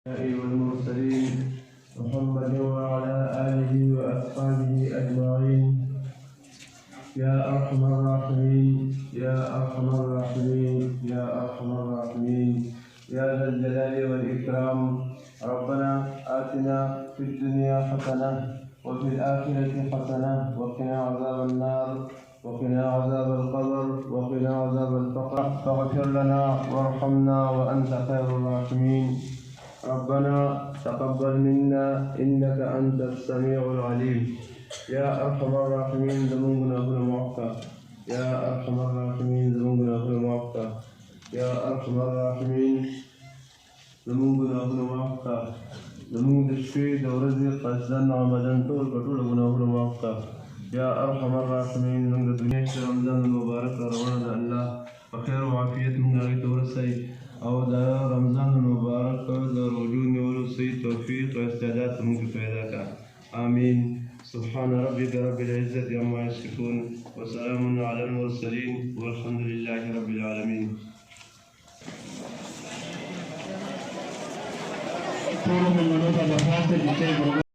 والمرسلين محمد وعلى آله وأصحابه أجمعين. يا أرحم الراحمين يا أرحم الراحمين يا أرحم الراحمين يا ذا الجلال والإكرام. ربنا آتنا في الدنيا حسنة وفي الآخرة حسنة وقنا عذاب النار وقنا عذاب القبر وقنا عذاب الفقر. فاغفر لنا وارحمنا وأنت خير الراحمين. ربنا تقبل منا إنك أنت السميع العليم. يا أرحم الراحمين ذنوبنا كل معفى. يا أرحم الراحمين ذنوبنا كل معفى. يا أرحم الراحمين ذنوبنا كل معفى. ذنوب الشيء ورزق قصدنا عمدا طول كل كل معفى. يا أرحم الراحمين من الدنيا رمضان المبارك رمضان الله وخير وعافية من غير ورسي أو دا رمضان المبارك دا وجود ورسي توفيق واستعداد ممكن فيداك. آمين. سبحان ربك رب العزة عما يصفون وسلام على المرسلين والحمد لله رب العالمين.